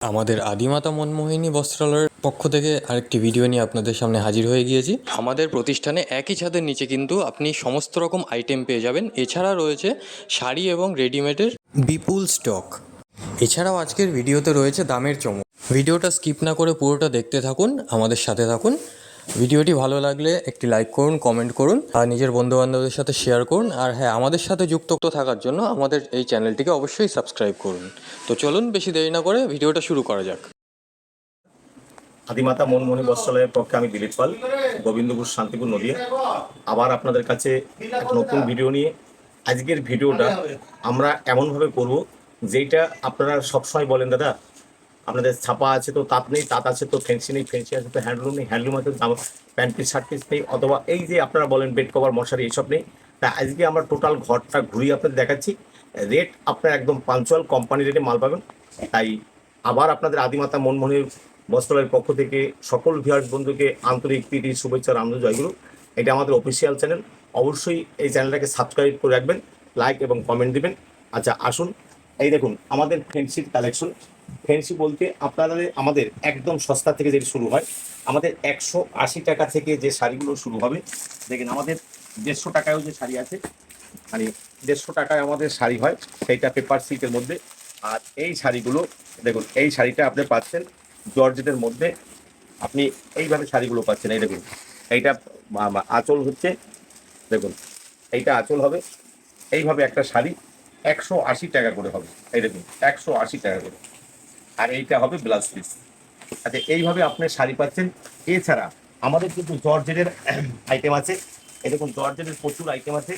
আমাদের আদিমাতা মনমোহিনী বস্ত্রালয়ের পক্ষ থেকে আরেকটি ভিডিও নিয়ে আপনাদের সামনে হাজির হয়ে গিয়েছি। আমাদের প্রতিষ্ঠানে একই ছাদের নিচে কিন্তু আপনি সমস্ত রকম আইটেম পেয়ে যাবেন। এছাড়া রয়েছে শাড়ি এবং রেডিমেডের বিপুল স্টক। এছাড়াও আজকের ভিডিওতে রয়েছে দামের চমক। ভিডিওটা স্কিপ না করে পুরোটা দেখতে থাকুন, আমাদের সাথে থাকুন। ভিডিওটি ভালো লাগলে একটি লাইক করুন, কমেন্ট করুন আর নিজের বন্ধুবান্ধবদের সাথে শেয়ার করুন। আর হ্যাঁ, আমাদের সাথে যুক্ত থাকার জন্য আমাদের এই চ্যানেলটিকে অবশ্যই সাবস্ক্রাইব করুন। তো চলুন বেশি দেরি না করে ভিডিওটা শুরু করা যাক। আদিমাতা মনমোহনী বস্ত্রালয়ের পক্ষে আমি দিলীপ পাল, গোবিন্দপুর শান্তিপুর নদিয়া, আবার আপনাদের কাছে এক নতুন ভিডিও নিয়ে। আজকের ভিডিওটা আমরা এমনভাবে করব যেটা আপনারা সবসময় বলেন, দাদা আপনাদের ছাপা আছে তো তাঁত নেই, তাঁত আছে তো ফেন্সি নেই, ফেন্সি আছে তো হ্যান্ডলুম নেই, হ্যান্ডলুম আছে তো প্যান্ট পিস শার্ট পিস নেই, অথবা এই যে আপনারা বলেন বেড কভার মশারি এইসব নেই। তা আজকে আমরা টোটাল ঘরটা ঘুরিয়ে আপনাদের দেখাচ্ছি। রেট আপনার একদম পাঞ্চুয়াল কোম্পানি রেটে মাল পাবেন। তাই আবার আপনাদের আদিমাতা মনমোহনী বস্ত্রালয়ের পক্ষ থেকে সকল ভিউয়ার্স বন্ধুকে আন্তরিক প্রীতি শুভেচ্ছা রামদু জয়গুরু। এটা আমাদের অফিসিয়াল চ্যানেল, অবশ্যই এই চ্যানেলটাকে সাবস্ক্রাইব করে রাখবেন, লাইক এবং কমেন্ট দিবেন। আচ্ছা আসুন, এই দেখুন আমাদের ফ্যান্সির কালেকশন। ফ্যান্সি বলতে আপনাদের আমাদের একদম সস্তা থেকে যেটি শুরু হয়, আমাদের 180 টাকা থেকে যে শাড়িগুলো শুরু হবে। দেখেন আমাদের 150 টাকায়ও যে শাড়ি আছে, মানে 150 টাকায় আমাদের শাড়ি হয়, সেইটা পেপার সিল্কের মধ্যে। আর এই শাড়িগুলো দেখুন, এই শাড়িটা আপনি পাচ্ছেন জর্জেটের মধ্যে। আপনি এইভাবে শাড়িগুলো পাচ্ছেন। এই দেখুন এইটা আঁচল হচ্ছে, দেখুন এইটা আঁচল হবে। এইভাবে একটা শাড়ি 180 টাকা করে হবে। এই দেখুন 180 টাকা করে। আর এইটা হবে ব্লাউজ পিস। আচ্ছা এইভাবে আপনি শাড়ি পাচ্ছেন। এছাড়া আমাদের কিন্তু জর্জেটের আইটেম আছে। এই দেখুন জর্জেটের প্রচুর আইটেম আছে।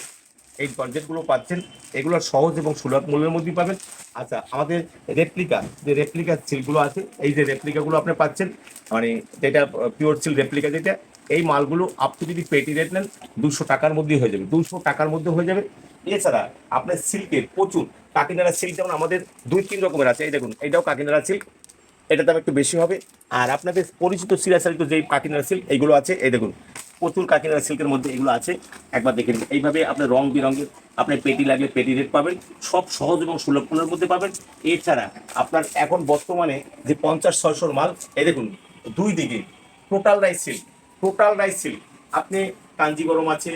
এই জর্জেটগুলো পাচ্ছেন, এগুলো সহজ এবং সুলভ মূল্যের মধ্যেই পাবেন। আচ্ছা আমাদের রেপ্লিকা সিল্কগুলো আছে, এই যে রেপ্লিকাগুলো আপনি পাচ্ছেন, মানে যেটা পিওর সিল্ক রেপ্লিকা, যেটা এই মালগুলো আপনি যদি পেটি রেট নেন 200 টাকার মধ্যেই হয়ে যাবে, 200 টাকার মধ্যে হয়ে যাবে। এছাড়া আপনার সিল্কের প্রচুর কাকিনাড়া সিল্ক যেমন আমাদের 2-3 রকমের আছে। এই দেখুন এইটাও কাকিনাড়া সিল্ক, এটার দাম একটু বেশি হবে। আর আপনাদের পরিচিত সিরাসারিত যেই কাকিনাড়া সিল্ক এইগুলো আছে, এই দেখুন প্রচুর কাকিনাড়া সিল্কের মধ্যে এগুলো আছে, একবার দেখে নিন। এইভাবে আপনার রং বেরঙের আপনার পেটি লাগলে পেটি রেট পাবেন, সব সহজ এবং সুলভ মূল্যের মধ্যে পাবেন। এছাড়া আপনার এখন বর্তমানে যে 50-600 মাল, এই দেখুন দুই দিকে total rice silk, total rice silk. আপনি কাঞ্জিগরম আছে,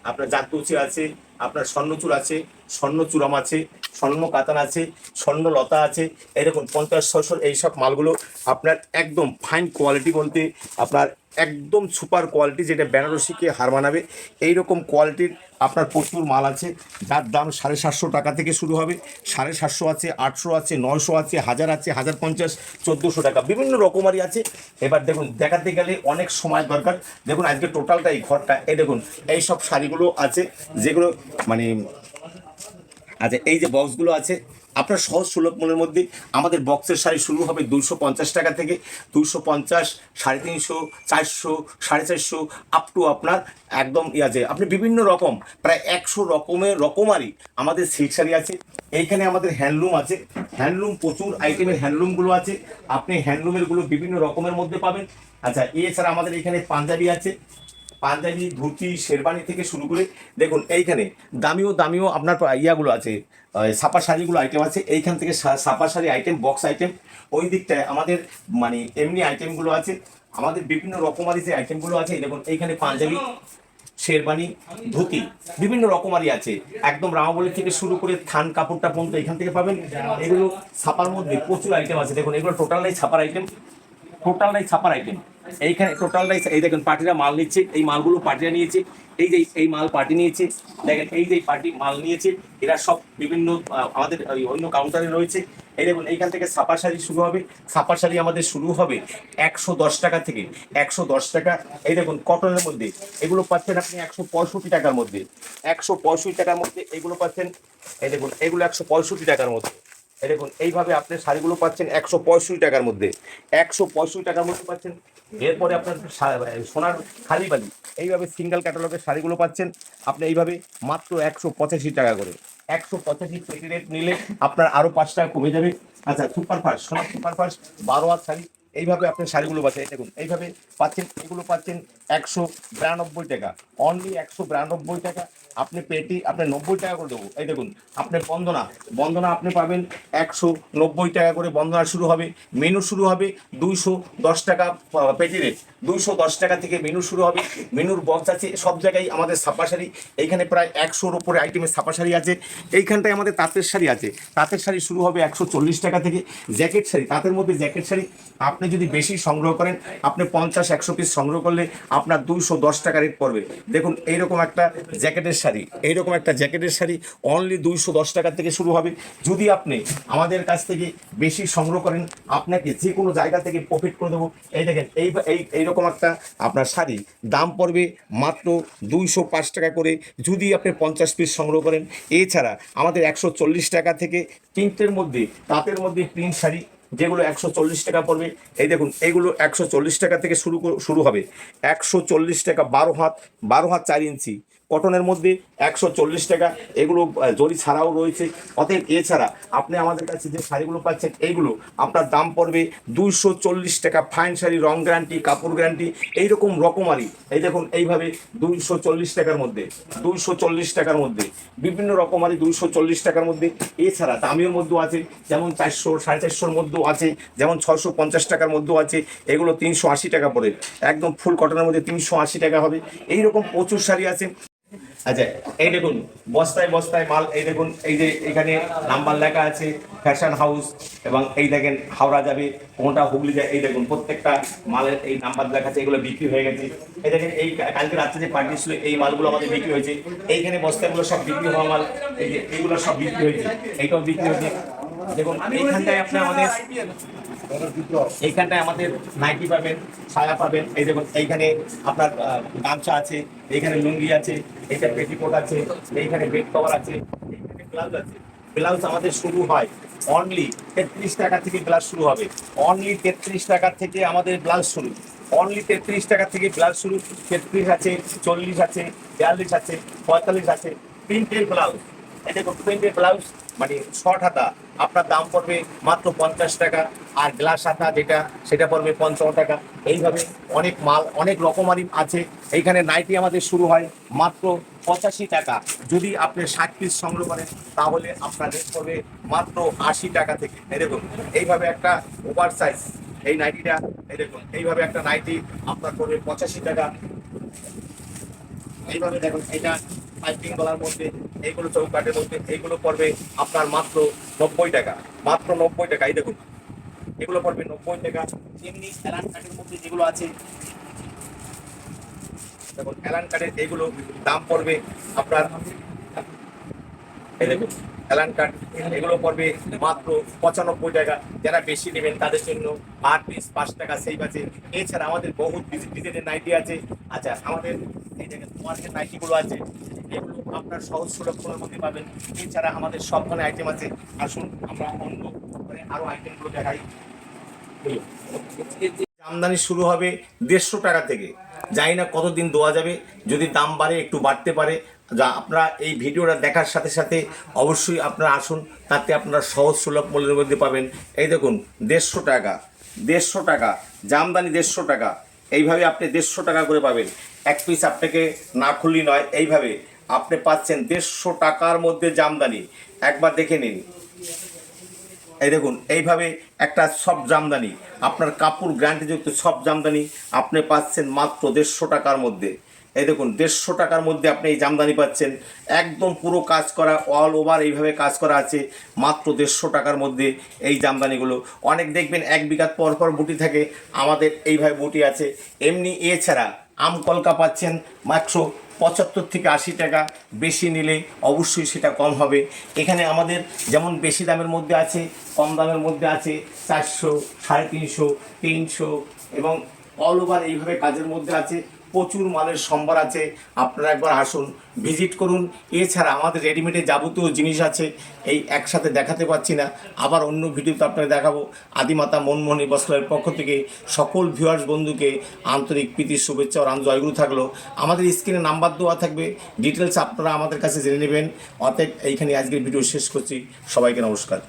আপনার জাতুচি আছে, আপনার স্বর্ণচূড় আছে, স্বর্ণচূড়াম আছে, স্বর্ণ কাতান আছে, স্বর্ণলতা আছে। এরকম 50-600 এইসব মালগুলো আপনার একদম ফাইন কোয়ালিটি বলতে আপনার একদম সুপার কোয়ালিটি, যেটা বেনারসিকে হার মানাবে এইরকম কোয়ালিটির আপনার প্রচুর মাল আছে, যার দাম 750 টাকা থেকে শুরু হবে। 750 আছে, 800 আছে, 900 আছে, 1000 আছে, 1050, 1400 টাকা, বিভিন্ন রকমারই আছে। এবার দেখুন দেখাতে গেলে অনেক সময় দরকার। দেখুন আজকে টোটালটা এই ঘরটা, এই দেখুন এই সব শাড়িগুলো আছে যেগুলো মানে, আচ্ছা এই যে বক্সগুলো আছে আপনার সহজ সুলভ মূল্যের মধ্যে। আমাদের বক্সের শাড়ি শুরু হবে 250 টাকা থেকে, 250, 350, 400, 450 আপ টু আপনার একদম আছে। আপনি বিভিন্ন রকম প্রায় 100 রকমারই আমাদের সিল্ক শাড়ি আছে। এইখানে আমাদের হ্যান্ডলুম আছে, হ্যান্ডলুম প্রচুর আইটেমের হ্যান্ডলুমগুলো আছে, আপনি হ্যান্ডলুমেরগুলো বিভিন্ন রকমের মধ্যে পাবেন। আচ্ছা এছাড়া আমাদের এখানে পাঞ্জাবি আছে, পাঞ্জাবি ধুতি শেরবানি থেকে শুরু করে দেখুন এইখানে দামিও আপনার ইয়াগুলো আছে, ছাপা শাড়িগুলো আইটেম আছে। এইখান থেকে ছাপা শাড়ি আইটেম, বক্স আইটেম, ওই দিকটায় আমাদের মানে এমনি আইটেমগুলো আছে। আমাদের বিভিন্ন রকমারি যে আইটেমগুলো আছে, এই দেখুন এইখানে পাঞ্জাবি, শেরবানি, ধুতি বিভিন্ন রকমারি আছে, একদম রামাবলী থেকে শুরু করে থান কাপড়টা পর্যন্ত এখান থেকে পাবেন। এগুলো ছাপার মধ্যে প্রচুর আইটেম আছে। দেখুন এগুলো টোটালটাই ছাপার আইটেম, টোটালটাই ছাপার আইটেম। এইখানে টোটালটাই, এই দেখুন পার্টিরা মাল নিচ্ছে, এই মালগুলো পার্টিরা নিয়েছে। এই যে এই মাল পার্টি নিয়েছে, দেখেন এই যে পার্টি মাল নিয়েছে, এরা সব বিভিন্ন আমাদের অন্য কাউন্টারে রয়েছে। এই দেখুন এইখান থেকে ছাপা শাড়ি শুরু হবে, ছাপা শাড়ি আমাদের শুরু হবে 110 টাকা থেকে, 110 টাকা। এই দেখুন কটনের মধ্যে এগুলো পাচ্ছেন আপনি 165 টাকার মধ্যে, 165 টাকার মধ্যে এগুলো পাচ্ছেন। এই দেখুন এগুলো 165 টাকার মধ্যে। এই দেখুন এইভাবে আপনি শাড়িগুলো পাচ্ছেন 165 টাকার মধ্যে, 165 টাকার মধ্যে পাচ্ছেন। এরপরে আপনার সোনার খালি বালি এইভাবে সিঙ্গেল ক্যাটালগের শাড়িগুলো পাচ্ছেন আপনি এইভাবে মাত্র 185 টাকা করে। 185 পেটি রেট নিলে আপনার আরও 5 টাকা কমে যাবে। আচ্ছা সুপারফাস্ট, সোনার সুপারফাস্ট 12 হাত শাড়ি এইভাবে আপনি শাড়িগুলো পাচ্ছেন। এই দেখুন এইভাবে পাচ্ছেন, এগুলো পাচ্ছেন 192 টাকা, অনলি 192 টাকা। আপনি পেটি আপনি 90 টাকা করে দেবো। এই দেখুন আপনি বন্দনা, বন্দনা আপনি পাবেন 190 টাকা করে। বন্দনা শুরু হবে, মেনু শুরু হবে 210 টাকা পেটি রেট, 210 টাকা থেকে মেনু শুরু হবে। মেনুর বক্স আছে সব জায়গায়। আমাদের ছাপা শাড়ি এইখানে প্রায় 100-র উপরে আইটেমের ছাপা শাড়ি আছে। এইখানটায় আমাদের তাঁতের শাড়ি আছে, তাঁতের শাড়ি শুরু হবে 140 টাকা থেকে। জ্যাকেট শাড়ি, তাঁতের মধ্যে জ্যাকেট শাড়ি আপনি যদি বেশি সংগ্রহ করেন, আপনি 50-100 পিস সংগ্রহ করলে আপনার 210 টাকা রেট পড়বে। দেখুন এইরকম একটা জ্যাকেটের শাড়ি, এইরকম একটা জ্যাকেটের শাড়ি অনলি 210 টাকা থেকে শুরু হবে। যদি আপনি আমাদের কাছ থেকে বেশি সংগ্রহ করেন, আপনাকে যে কোনো জায়গা থেকে প্রফিট করে দেবো। এই দেখেন এইরকম একটা আপনার শাড়ি দাম পড়বে মাত্র 205 টাকা করে, যদি আপনি 50 পিস সংগ্রহ করেন। এছাড়া আমাদের 140 টাকা থেকে প্রিন্টের মধ্যে, তাঁতের মধ্যে প্রিন্ট শাড়ি যেগুলো 140 টাকা পড়বে। এই দেখুন এইগুলো 140 টাকা থেকে শুরু হবে। 140 টাকা 12 হাত 4 ইঞ্চি কটনের মধ্যে 140 টাকা। এগুলো জরি ছাড়াও রয়েছে। অতএব এছাড়া আপনি আমাদের কাছে যে শাড়িগুলো পাচ্ছেন, এইগুলো আপনার দাম পড়বে 240 টাকা। ফাইন শাড়ি, রং গ্যারান্টি, কাপড় গ্যারান্টি, এইরকম রকমারি। এই দেখুন এইভাবে 240 টাকার মধ্যে, 240 টাকার মধ্যে বিভিন্ন রকমারি 240 টাকার মধ্যে। এছাড়া দামের মধ্যেও আছে, যেমন 400, 450-র মধ্যেও আছে, যেমন 650 টাকার মধ্যেও আছে। এগুলো 380 টাকা পড়ে, একদম ফুল কটনের মধ্যে 380 টাকা হবে। এইরকম প্রচুর শাড়ি আছে। আচ্ছা এই দেখুন বস্তায় বস্তায় মাল। এই দেখুন এই যে এখানে নাম্বার লেখা আছে ফ্যাশন হাউস, এবং এই দেখেন হাওড়া যাবে, কোনটা হুগলি যায়। এই দেখুন প্রত্যেকটা মালের এই নাম্বার লেখা আছে। এগুলো বিক্রি হয়ে গেছে। এই দেখেন এই কালকে রাত্রে যে পার্টি ছিল, এই মালগুলো আমাদের বিক্রি হয়েছে। এইখানে বস্তাগুলো সব বিক্রি হওয়া মাল, এই যে এইগুলো সব বিক্রি হয়েছে, এইটাও বিক্রি হয়েছে। দেখুন এইখানটায় আপনি আমাদের, এইখানটায় আমাদের নাইটি পাবেন, ছায়া পাবেন। এই দেখুন এইখানে আপনার গামছা আছে, এইখানে লুঙ্গি আছে, এইটা পেটিকোট আছে, এইখানে বেড কভার আছে, এইখানে ব্লাউজ আছে। ব্লাউজ আমাদের শুরু হয় অনলি 33 টাকা থেকে। ব্লাউজ শুরু হবে অনলি 33 টাকা থেকে, আমাদের ব্লাউজ শুরু অনলি 33 টাকা থেকে। ব্লাউজ শুরু 33 আছে, 40 আছে, 42 আছে, 45 আছে। প্রিন্টের ব্লাউজ, এই দেখুন প্রিন্টের ব্লাউজ মানে শর্ট হাতা, আপনার দাম পড়বে মাত্র 50 টাকা। আর গ্লাস হাতা যেটা, সেটা পড়বে 55 টাকা। এইভাবে অনেক মাল, অনেক রকমারি আছে। এইখানে নাইটি আমাদের শুরু হয় মাত্র 85 টাকা। যদি আপনি 60 পিস সংগ্রহ করেন, তাহলে আপনার রেট পড়বে মাত্র 80 টাকা থেকে। এই দেখুন এইভাবে একটা ওভার সাইজ এই নাইটিটা, এই দেখুন এইভাবে একটা নাইটি আপনার পড়বে 85 টাকা। এইভাবে দেখুন এটা পাইপিং গলার মধ্যে, এইগুলো চৌকাটের মধ্যে, এইগুলো পড়বে আপনার মাত্র 90 টাকা, মাত্র 90 টাকা। এই দেখুন এগুলো পড়বে 90 টাকা। এমনি অ্যালান কাটের মধ্যে যেগুলো আছে, দেখুন অ্যালান কাটের এইগুলো দাম পড়বে আপনার, এই দেখুন অ্যালান কাট, এগুলো পড়বে মাত্র 95 টাকা। যারা বেশি নেবেন তাদের জন্য 8 পিস 5 টাকা সেই আছে। এছাড়া আমাদের বহু ডিজাইনের নাইটি আছে। আচ্ছা আমাদের এই দেখেন ওয়ার্কের নাইটিগুলো আছে, এগুলো আপনার সহজ সুলভের মধ্যে পাবেন। এছাড়া আমাদের সব ধরনের আইটেম আছে। আসুন আমরা অন্য মানে আরো আইটেমগুলো দেখাই। আমদানি শুরু হবে 150 টাকা থেকে। জানি না কতদিন দেওয়া যাবে, যদি দাম বাড়ে একটু বাড়তে পারে। যা আপনারা এই ভিডিওটা দেখার সাথে সাথে অবশ্যই আপনারা আসুন, তাতে আপনারা সহজ সুলভ মূল্যের মধ্যে পাবেন। এই দেখুন 150 টাকা, 150 টাকা জামদানি, 150 টাকা। এইভাবে আপনি 150 টাকা করে পাবেন। এক পিস আপনাকে না খুললি নয়, এইভাবে আপনি পাচ্ছেন 150 টাকার মধ্যে জামদানি। একবার দেখে নিন। এই দেখুন এইভাবে একটা সব জামদানি, আপনার কাপড় গ্যারান্টিযুক্ত সব জামদানি আপনি পাচ্ছেন মাত্র 150 টাকার মধ্যে। এই দেখুন 150 টাকার মধ্যে আপনি এই জামদানি পাচ্ছেন, একদম পুরো কাজ করা, অল ওভার এইভাবে কাজ করা আছে। মাত্র 150 টাকার মধ্যে এই জামদানিগুলো। অনেক দেখবেন 1 বিঘা পর পর বুটি থাকে, আমাদের এইভাবে বুটি আছে। এমনি এছাড়া আমকলকা পাচ্ছেন মাত্র 75 থেকে 80 টাকা। বেশি নিলে অবশ্যই সেটা কম হবে। এখানে আমাদের যেমন বেশি দামের মধ্যে আছে, কম দামের মধ্যে আছে, 400, 350, 300 এবং অল ওভার এইভাবে কাজের মধ্যে আছে। প্রচুর মালের সম্ভার আছে। আপনারা একবার আসুন, ভিজিট করুন। এছাড়া আমাদের রেডিমেডে যাবতীয় জিনিস আছে, এই একসাথে দেখাতে পাচ্ছি না, আবার অন্য ভিডিওতে আপনাকে দেখাবো। আদিমাতা মনমোহনী বস্ত্রালয়ের পক্ষ থেকে সকল ভিউয়ার্স বন্ধুকে আন্তরিক প্রীতি, শুভেচ্ছা ও জয়গুরু থাকলো। আমাদের স্ক্রিনে নাম্বার দেওয়া থাকবে, ডিটেলস আপনারা আমাদের কাছে জেনে নেবেন। অতএব এইখানে আজকের ভিডিও শেষ করছি। সবাইকে নমস্কার।